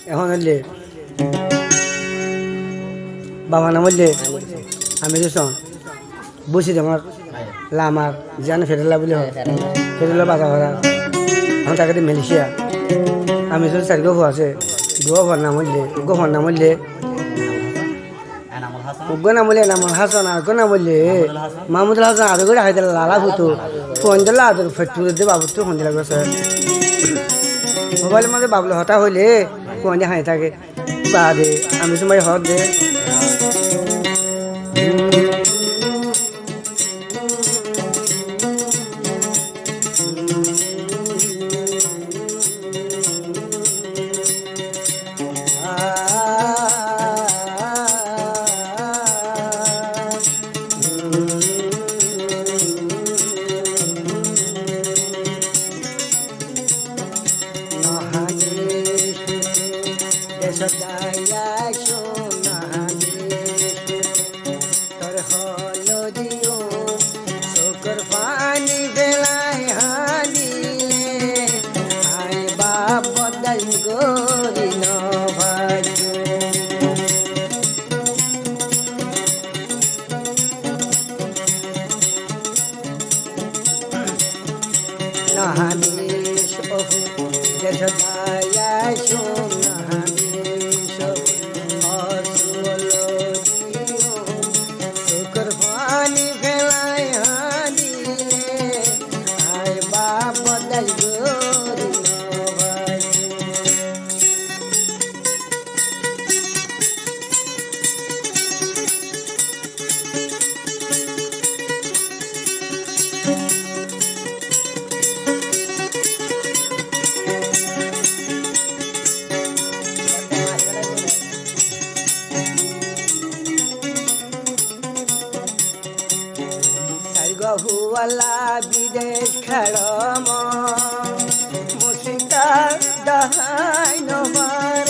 এখন হলে বাবা নাম হলে আমি রুসন বসি আমার লামার জানে ফেরেলা বলে হয় ফেরেলা বাধা করা এখন তাকে মেলেছিয়া আমি শুধু চার গফ আছে গফর নাম হলে গফর নাম হলে নাম হলে নাম হাসান আর নাম হলে মাহমুদুল হাসান আদর করে হাইতে লালা হতো ফোন দিলা আদর ফেটুরে দিয়ে বাবুর তো ফোন দিলা গেছে মোবাইলের মধ্যে বাবুল হতা হইলে ফোন দিয়ে হাই থাকে বা দে আমি সময় হত দে হুয়ালা বিদেশ খেলম মুসিতা দাহাই নবার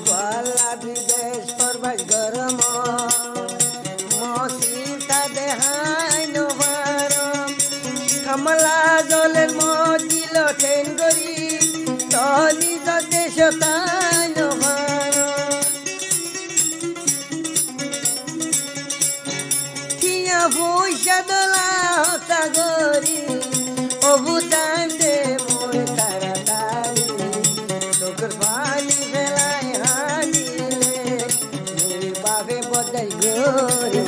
হুয়ালা বিদেশ করবাই গরম মসিতা দেহাই নবার কমলা জলের মজিল টেন করি তলি দেশ তাই নবার পয়সা দোলা সাগরি অবুতান দে মোর তাড়াতাড়ি তোর পানি ফেলাই হানিলে মোর বাপে বদাই গরি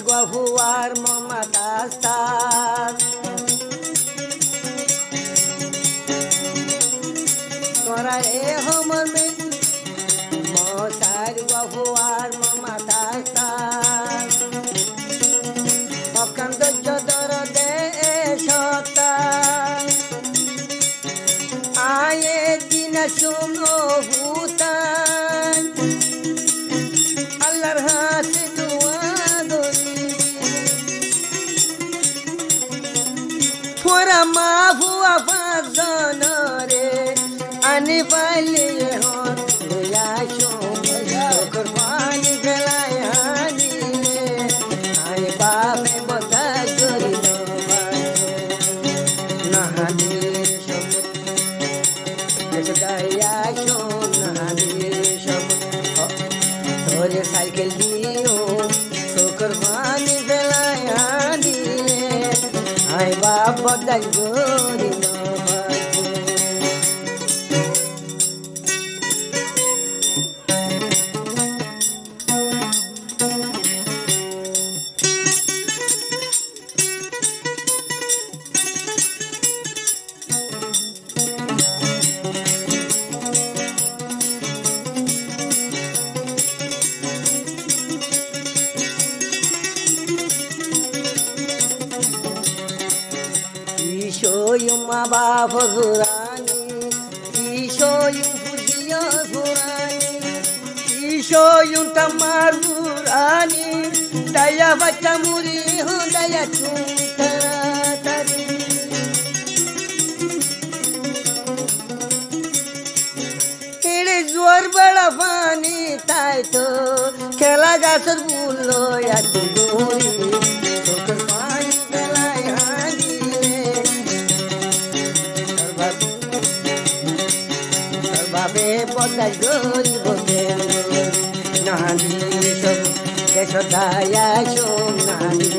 গহুয়ার মমতাস্তার তোরা এ হমর মে মশার গহুয়ার মমতাস্তার অকান্ত যদর দে সতা আয়ে দিন শুনো ভূতান আল্লাহর হাতে মা ভুয়া পাঁচজনরে আনি পাইলে হন চোখর পানি ফেলায় হানিলে আই বাপে বদা করি নাহানি গাইয়া নাহানি তোরে সাইকেল দিও চোখর পানি ফেলায় হানিলে আই বাপ বদাই গরি Ishoyum abafo zurani, Ishoyum fujiya zurani, soyunta marburani daya baca muri daya tari ele jor bada pani tai to khela gasar bullo ati dori tokar pani belai handile sarbabe podai gori bodel nandi sob kesodaya som nandi